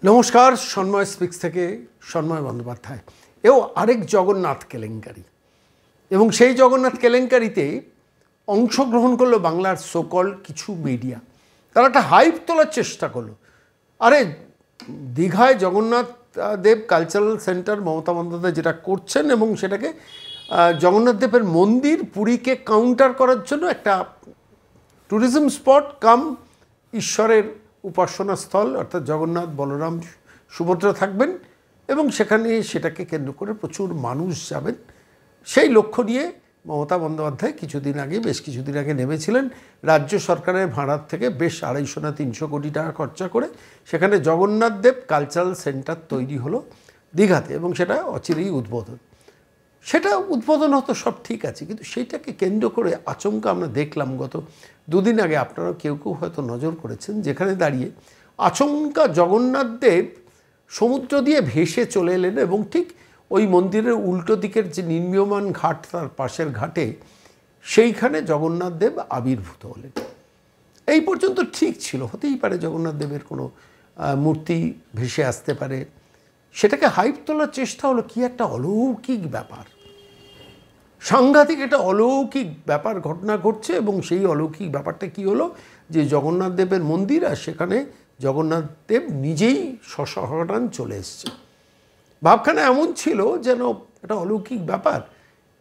নমস্কার, সন্ময় স্পিক্স থেকে সন্ময় বন্দ্যোপাধ্যায়। এও আরেক জগন্নাথ কেলেঙ্কারি, এবং সেই জগন্নাথ কেলেঙ্কারিতে অংশগ্রহণ করলো বাংলার সোকল কিছু মিডিয়া। তারা একটা হাইপ তোলার চেষ্টা করলো। আরে দীঘায় জগন্নাথ দেব কালচারাল সেন্টার মমতা বন্দ্যোপাধ্যায় যেটা করছেন, এবং সেটাকে জগন্নাথ দেবের মন্দির পুরীকে কাউন্টার করার জন্য একটা ট্যুরিজম স্পট কাম ঈশ্বরের উপাসনা স্থল, অর্থাৎ জগন্নাথ, বলরাম, সুভদ্রা থাকবেন, এবং সেখানে সেটাকে কেন্দ্র করে প্রচুর মানুষ যাবেন। সেই লক্ষ্য নিয়ে মমতা বন্দ্যোপাধ্যায় বেশ কিছুদিন আগে নেমেছিলেন। রাজ্য সরকারের ভাড়ার থেকে বেশ 250 না 300 কোটি টাকা খরচা করে সেখানে জগন্নাথ দেব কালচারাল সেন্টার তৈরি হলো দীঘাতে, এবং সেটা অচিরেই উদ্বোধন। সেটা উদ্বোধন হতো, সব ঠিক আছে, কিন্তু সেইটাকে কেন্দ্র করে আচমকা আমরা দেখলাম গত দুদিন আগে, আপনারাও কেউ কেউ হয়তো নজর করেছেন, যেখানে দাঁড়িয়ে আচমকা জগন্নাথ দেব সমুদ্র দিয়ে ভেসে চলে এলেন, এবং ঠিক ওই মন্দিরের উল্টো দিকের যে নির্মীয়মান ঘাট, তার পাশের ঘাটে সেইখানে জগন্নাথ দেব আবির্ভূত হলেন। এই পর্যন্ত ঠিক ছিল, হতেই পারে জগন্নাথ দেবের কোনো মূর্তি ভেসে আসতে পারে। সেটাকে হাইপ তোলার চেষ্টা হলো, কি একটা অলৌকিক ব্যাপার, সাংঘাতিক একটা অলৌকিক ব্যাপার ঘটনা ঘটছে। এবং সেই অলৌকিক ব্যাপারটা কি হলো, যে জগন্নাথ দেবের মন্দির, আর সেখানে জগন্নাথ দেব নিজেই সশরীরে চলে এসছে। ভাবখানা এমন ছিল যেন একটা অলৌকিক ব্যাপার,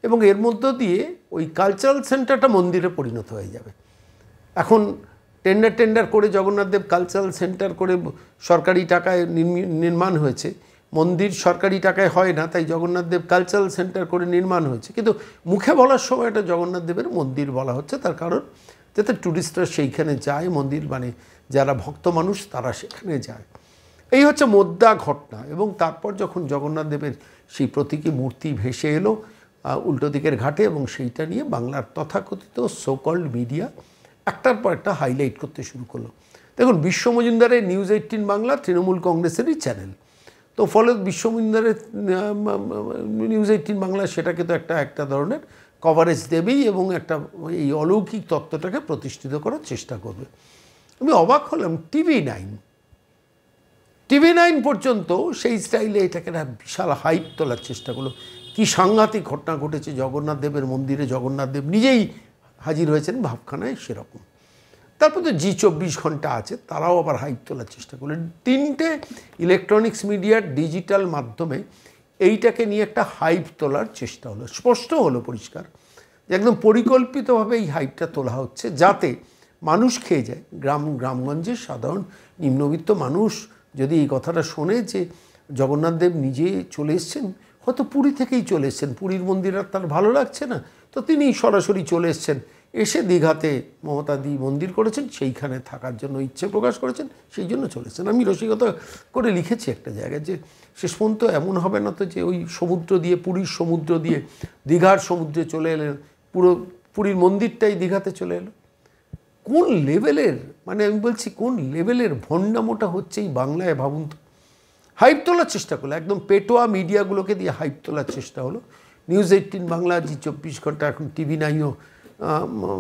এবং এর মধ্য দিয়ে ওই কালচারাল সেন্টারটা মন্দিরে পরিণত হয়ে যাবে। এখন টেন্ডার করে জগন্নাথ দেব কালচারাল সেন্টার করে সরকারি টাকায় নির্মাণ হয়েছে। মন্দির সরকারি টাকায় হয় না, তাই জগন্নাথ দেব কালচারাল সেন্টার করে নির্মাণ হয়েছে, কিন্তু মুখে বলার সময় এটা জগন্নাথ দেবের মন্দির বলা হচ্ছে। তার কারণ যাতে ট্যুরিস্টরা সেইখানে যায়, মন্দির মানে যারা ভক্ত মানুষ তারা সেখানে যায়। এই হচ্ছে মোদ্দা ঘটনা। এবং তারপর যখন জগন্নাথ দেবের সেই প্রতীকী মূর্তি ভেসে এলো উল্টো দিকের ঘাটে, এবং সেইটা নিয়ে বাংলার তথাকথিত সোকল্ড মিডিয়া একটার পর একটা হাইলাইট করতে শুরু করলো। দেখুন, বিশ্ব মজুমদারের নিউজ 18 বাংলা তৃণমূল কংগ্রেসেরই চ্যানেল, তো ফলে বিশ্ব মজুমদারের নিউজ 18 বাংলা সেটাকে তো একটা ধরনের কভারেজ দেবেই, এবং একটা এই অলৌকিক তত্ত্বটাকে প্রতিষ্ঠিত করার চেষ্টা করবে। আমি অবাক হলাম, টিভি9 পর্যন্ত সেই স্টাইলে এটাকে একটা বিশাল হাইপ তোলার চেষ্টা করলো। কি সাংঘাতিক ঘটনা ঘটেছে, জগন্নাথ দেবের মন্দিরে জগন্নাথ দেব নিজেই হাজির হয়েছেন ভাবখানায়, সেরকম। তারপর তো জি24 ঘন্টা আছে, তারাও আবার হাইপ তোলার চেষ্টা করলেন। 3টে ইলেকট্রনিক্স মিডিয়ার ডিজিটাল মাধ্যমে এইটাকে নিয়ে একটা হাইপ তোলার চেষ্টা হলো। স্পষ্ট হলো পরিষ্কার যে একদম পরিকল্পিতভাবে এই হাইপটা তোলা হচ্ছে, যাতে মানুষ খেয়ে যায়। গ্রামগঞ্জের সাধারণ নিম্নবিত্ত মানুষ যদি এই কথাটা শোনে যে জগন্নাথ দেব নিজে চলে এসছেন, হয়তো পুরী থেকেই চলে এসছেন, পুরীর মন্দির আর তার ভালো লাগছে না, তো তিনি সরাসরি চলে এসছেন, এসে দীঘাতে মমতাদি মন্দির করেছেন, সেইখানে থাকার জন্য ইচ্ছে প্রকাশ করেছেন, সেই জন্য চলেছেন। আমি রসিকতা করে লিখেছি একটা জায়গায় যে শেষ পর্যন্ত এমন হবে না তো যে ওই সমুদ্র দিয়ে, পুরীর সমুদ্র দিয়ে দীঘার সমুদ্রে চলে এলেন, পুরীর মন্দিরটাই দীঘাতে চলে এলো। কোন লেভেলের, মানে আমি বলছি কোন লেভেলের ভণ্ডামোটা হচ্ছে এই বাংলায়, ভাবুন তো। হাইপ তোলার চেষ্টা করলো, একদম পেটোয়া মিডিয়াগুলোকে দিয়ে হাইপ তোলার চেষ্টা হলো। নিউজ 18 বাংলা, জি24 ঘন্টা, এখন টিভি9ও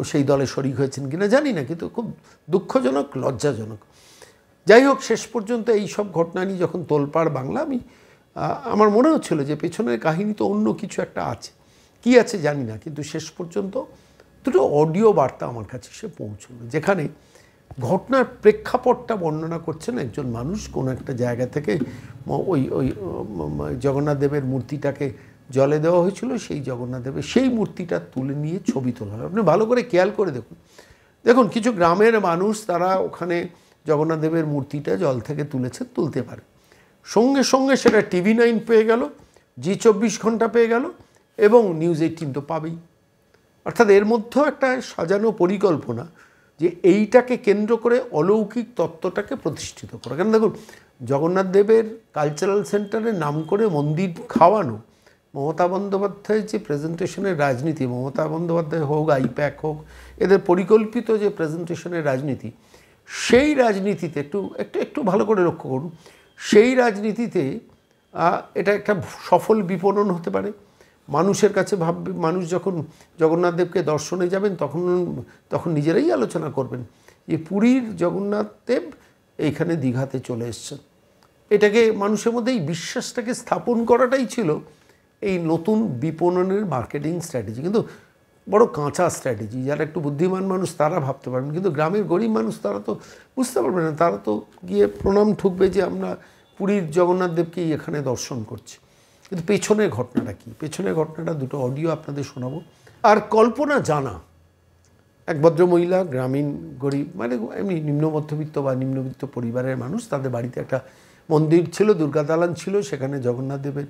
সেই দলে শরিক হয়েছেন কিনা জানি না, কিন্তু খুব দুঃখজনক, লজ্জাজনক। যাই হোক, শেষ পর্যন্ত এই সব ঘটনা নিয়ে যখন তোলপাড় বাংলা, আমার মনে হচ্ছিল যে পেছনের কাহিনী তো অন্য কিছু একটা আছে, কি আছে জানি না, কিন্তু শেষ পর্যন্ত দুটো অডিও বার্তা আমার কাছে এসে পৌঁছলো, যেখানে ঘটনার প্রেক্ষাপটটা বর্ণনা করছেন একজন মানুষ। কোনো একটা জায়গা থেকে ওই জগন্নাথ দেবের মূর্তিটাকে জলে দেওয়া হয়েছিল, সেই জগন্নাথ দেবের সেই মূর্তিটা তুলে নিয়ে ছবি তোলা হয়। আপনি ভালো করে খেয়াল করে দেখুন কিছু গ্রামের মানুষ তারা ওখানে জগন্নাথ দেবের মূর্তিটা জল থেকে তুলতে পারে, সঙ্গে সঙ্গে সেটা টিভি9 পেয়ে গেল, জি24 ঘন্টা পেয়ে গেল, এবং নিউজ 18 তো পাবেই। অর্থাৎ এর মধ্যেও একটা সাজানো পরিকল্পনা যে এইটাকে কেন্দ্র করে অলৌকিক তত্ত্বটাকে প্রতিষ্ঠিত করা। কেন দেখুন, জগন্নাথ দেবের কালচারাল সেন্টারের নাম করে মন্দির খাওয়ানো, মমতা বন্দ্যোপাধ্যায়ের যে প্রেজেন্টেশনের রাজনীতি, মমতা বন্দ্যোপাধ্যায় হোক, আইপ্যাক হোক, এদের পরিকল্পিত যে প্রেজেন্টেশনের রাজনীতি, সেই রাজনীতিতে একটু ভালো করে লক্ষ্য করুন, সেই রাজনীতিতে এটা একটা সফল বিপণন হতে পারে। মানুষের কাছে ভাববে, মানুষ যখন জগন্নাথ দেবকে দর্শনে যাবেন তখন নিজেরাই আলোচনা করবেন যে পুরীর জগন্নাথ দেব এইখানে দীঘাতে চলে এসছেন। এটাকে মানুষের মধ্যে এই বিশ্বাসটাকে স্থাপন করাটাই ছিল এই নতুন বিপণনের মার্কেটিং স্ট্র্যাটেজি। কিন্তু বড় কাঁচা স্ট্র্যাটেজি, যারা একটু বুদ্ধিমান মানুষ তারা ভাবতে পারবেন, কিন্তু গ্রামের গরিব মানুষ তারা তো বুঝতে পারবে না। তারা তো গিয়ে প্রণাম ঠুকবে যে আমরা পুরীর জগন্নাথ দেবকেই এখানে দর্শন করছি। কিন্তু পেছনের ঘটনাটা কী, পেছনের ঘটনাটা দুটো অডিও আপনাদের শোনাবো। আর কল্পনা জানা এক ভদ্রমহিলা, গ্রামীণ গরিব, মানে এমনি নিম্ন মধ্যবিত্ত বা নিম্নবিত্ত পরিবারের মানুষ, তাদের বাড়িতে একটা মন্দির ছিল, দুর্গা দালান ছিল, সেখানে জগন্নাথ দেবের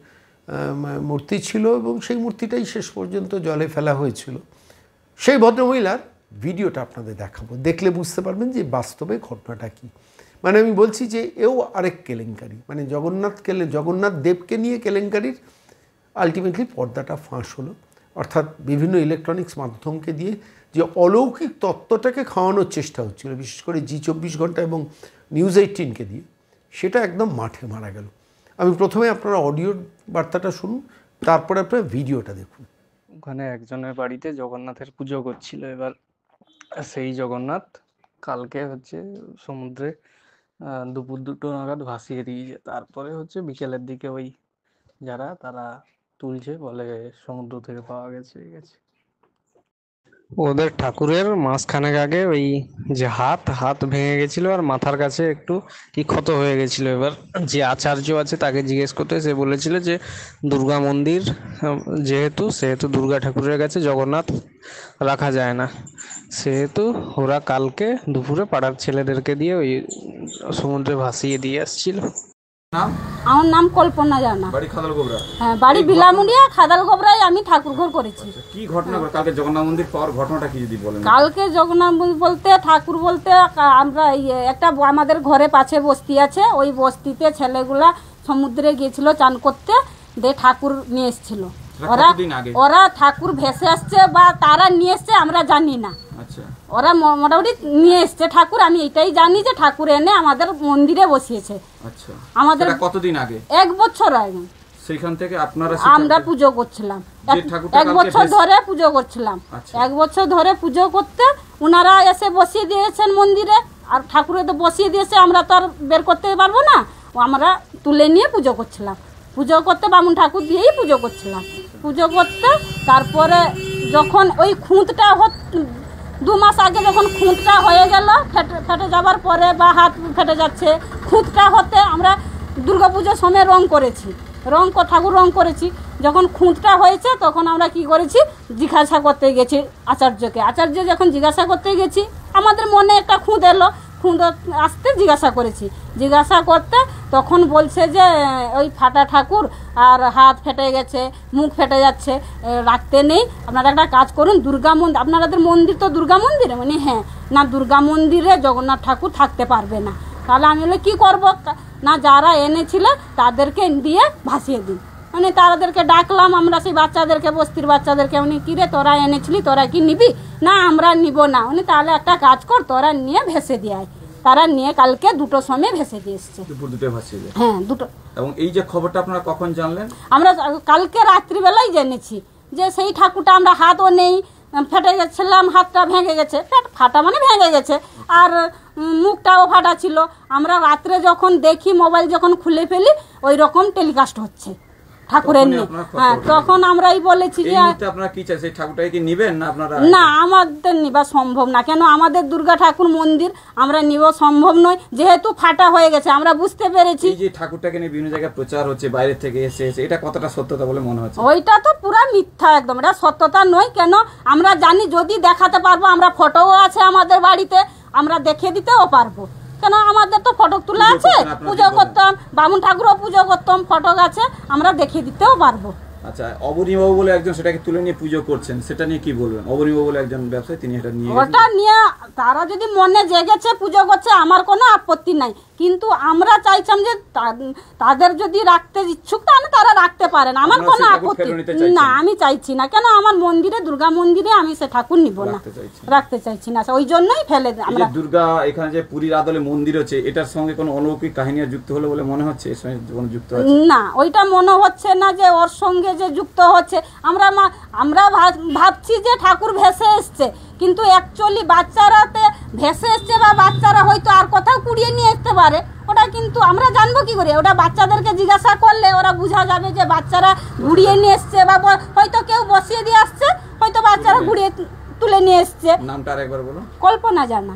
মূর্তি ছিল এবং সেই মূর্তিটাই শেষ পর্যন্ত জলে ফেলা হয়েছিল। সেই ভদ্রমহিলার ভিডিওটা আপনাদের দেখাবো, দেখলে বুঝতে পারবেন যে বাস্তবে ঘটনাটা কী। মানে আমি বলছি যে এও আরেক কেলেঙ্কারি, মানে জগন্নাথ দেবকে নিয়ে কেলেঙ্কারির আলটিমেটলি পর্দাটা ফাঁস হলো। অর্থাৎ বিভিন্ন ইলেকট্রনিক্স মাধ্যমকে দিয়ে যে অলৌকিক তত্ত্বটাকে খাওয়ানোর চেষ্টা হচ্ছিল, বিশেষ করে জি24 ঘন্টা এবং নিউজ 18কে দিয়ে, সেটা একদম মাঠে মারা গেল। আমি প্রথমে আপনারা অডিও বার্তাটা শুনুন, তারপরে আপনারা ভিডিওটা দেখুন। ওখানে একজনের বাড়িতে জগন্নাথের পুজো করছিল। এবার সেই জগন্নাথ কালকে হচ্ছে সমুদ্রে দুপুর 2টো নাগাদ ভাসিয়ে দিয়েছে। তারপরে হচ্ছে বিকেলের দিকে ওই যারা তারা তুলছে, বলে সমুদ্র থেকে পাওয়া গেছে। ওদের ঠাকুরের মাসখানেক আগে ওই যে হাত ভেঙে গেছিল আর মাথার কাছে একটু কি ক্ষত হয়ে গেছিল। এবার যে আচার্য আছে তাকে জিজ্ঞেস করতে, সে বলেছিল যে দুর্গা মন্দির সেহেতু দুর্গা ঠাকুরের কাছে জগন্নাথ রাখা যায় না, সেহেতু ওরা কালকে দুপুরে পাড়ার ছেলেদেরকে দিয়ে ওই সমুদ্রে ভাসিয়ে দিয়ে আসছিল। আমার নাম কল্পনা জানা, বাড়ি খাদালগোবরা। হ্যাঁ, বাড়ি বিলামুড়িয়া, খাদালগোবরায় আমি ঠাকুর ঘর করেছি। কি ঘটনা কালকে জগন্নাথ মন্দির পাওয়ার ঘটনাটা কি যদি বলেন? কালকে জগন্নাথ মন্দির বলতে ঠাকুর বলতে আমরা একটা আমাদের ঘরে পাশে বস্তি আছে, ওই বস্তিতে ছেলেগুলা সমুদ্রে গিয়েছিল চান করতে, দিয়ে ঠাকুর নিয়ে এসেছিল। ওরা ঠাকুর ভেসে আসছে বা তারা নিয়ে এসছে আমরা জানি না। ওরা মোটামুটি নিয়ে এসছে ঠাকুর, আমি এটাই জানি যে ঠাকুর এনে আমাদের মন্দিরে বসিয়েছে। আমাদের কতদিন আগে? 1 বছর আগে। সেখান থেকে আমরা পুজো করছিলাম, 1 বছর ধরে পুজো করছিলাম। 1 বছর ধরে পুজো করতে ওনারা এসে বসিয়ে দিয়েছেন মন্দিরে, আর ঠাকুরে তো বসিয়ে দিয়েছে, আমরা তো আর বের করতে পারবো না। আমরা তুলে নিয়ে পুজো করছিলাম, পুজো করতে বামুন ঠাকুর দিয়েই পুজো করছিলাম। পুজো করতে তারপরে যখন ওই খুঁতটা 2 মাস আগে যখন খুঁতটা হয়ে গেল, ফেটে যাবার পরে বা হাত ফেটে যাচ্ছে, খুঁতটা হতে আমরা দুর্গাপুজোর সময় ঠাকুর রং করেছি। যখন খুঁতটা হয়েছে তখন আমরা কি করেছি, জিজ্ঞাসা করতে গেছি আচার্যকে। আচার্য যখন জিজ্ঞাসা করতে গেছি, আমাদের মনে একটা খুঁত এলো, খুঁত আসতে জিজ্ঞাসা করেছি। জিজ্ঞাসা করতে তখন বলছে যে ওই ফাটা ঠাকুর আর হাত ফেটে গেছে, মুখ ফেটে যাচ্ছে, রাখতে নেই। আপনারা একটা কাজ করুন, দুর্গা মন্দির, আপনাদের মন্দির তো দুর্গা মন্দিরে, মানে হ্যাঁ, না দুর্গা মন্দিরে জগন্নাথ ঠাকুর থাকতে পারবে না। তাহলে আমি বলে কী করবো, না যারা এনেছিল তাদেরকে দিয়ে ভাসিয়ে দিন। মানে তাদেরকে ডাকলাম আমরা, সেই বাচ্চাদেরকে, বস্তির বাচ্চাদেরকে, উনি কিরে তোরা এনেছিলি, তোরা কি নিবি? না আমরা নিব না। উনি তাহলে একটা কাজ কর, তোরা নিয়ে ভেসে দিয়ে আয়। তারা নিয়ে কালকে 2টোর সময় ভেসে দিয়ে এসছে। দুপুর 2টায় ভাসিয়ে দেয়? হ্যাঁ, 2টো। এবং এই যে খবরটা আপনারা কখন জানলেন? আমরা কালকে রাত্রিবেলাই জেনেছি যে সেই ঠাকুরটা আমরা হাতও নেই, ফেটে গেছিলাম, হাতটা ভেঙে গেছে, ফাটা মানে ভেঙে গেছে, আর মুখটাও ফাটা ছিল। আমরা রাত্রে যখন দেখি, মোবাইল যখন খুলে ফেলি, ওই রকম টেলিকাস্ট হচ্ছে ঠাকুরের নিয়ে। হ্যাঁ, তখন আমরাই বলেছি যে আপনারা কি চাই, সেই ঠাকুরটাকে কি নেবেন না আপনারা? না, আমাদের নিবা সম্ভব না। কেন, আমাদের দুর্গা ঠাকুর মন্দির, আমরা নিব সম্ভব নয়, যেহেতু ফাটা হয়ে গেছে। আমরা বুঝতে পেরেছি এই যে ঠাকুরটাকে নিয়ে বিভিন্ন জায়গায় প্রচার হচ্ছে, বাইরে থেকে এসে এটা কতটা সত্যতা বলে মনে হচ্ছে? ওইটা তো পুরা মিথ্যা একদম, এটা সত্যতা নয়। কেন, আমরা জানি যদি দেখাতে পারবো, আমরা ফটোও আছে আমাদের বাড়িতে, আমরা দেখিয়ে দিতেও পারবো। কেন, আমাদের তো ফটো তোলা আছে, পুজো করতাম, বামুন ঠাকুরও পুজো করতাম, ফটো আছে, আমরা দেখিয়ে দিতেও পারবো। আচ্ছা, অবনীবাবু বলে একজন সেটাকে তুলে নিয়ে পুজো করছেন, সেটা নিয়ে কি বলবেন? অবনীবাবু বলে একজন ব্যবসায়ী, তিনি এটা নিয়ে, ওটা নিয়ে তারা যদি মনে জেগেছে পুজো করছে, আমার কোনো আপত্তি নাই। কিন্তু আমরা চাইছিলাম যে তাদের যদি রাখতে ইচ্ছুক তাহলে তারা রাখতে পারেন, আমার আপনারা কোনো সেই ঠাকুর আপত্তি ফেরত নিতে চাইছেন না, আমি চাইছি না। কেন আমার মন্দিরে, দুর্গা মন্দিরে আমি সে ঠাকুর নিব না, রাখতে চাইছেন। রাখতে চাইছি না, ওই জন্যই ফেলে এই যে আমরা। দুর্গা এখানে যে পুরীর আদলে মন্দির হচ্ছে, এটার সঙ্গে কোনো অলৌকিক কাহিনী আর যুক্ত হলো বলে মনে হচ্ছে? এর সঙ্গে কোনো যুক্ত আছে? না, ওইটা মনে হচ্ছে না যে ওর সঙ্গে যে যুক্ত হচ্ছে। আমরা ভাবছি যে ঠাকুর ভেসে এসছে, কিন্তু অ্যাকচুয়ালি বাচ্চারাতে ভেসে এসছে বা বাচ্চারা হয়তো আর কোথাও কুড়িয়ে নিয়ে আসতে পারে, ওটা কিন্তু আমরা জানবো কি করে? ওটা বাচ্চাদেরকে জিজ্ঞাসা করলে ওরা বোঝা যাবে যে বাচ্চারা ঘুরিয়ে নিয়ে এসছে, বা হয়তো কেউ বসিয়ে দিয়ে আসছে, হয়তো বাচ্চারা ঘুরিয়ে তুলে নিয়ে এসছে। নামটা আরেকবার বলো। কল্পনা জানা।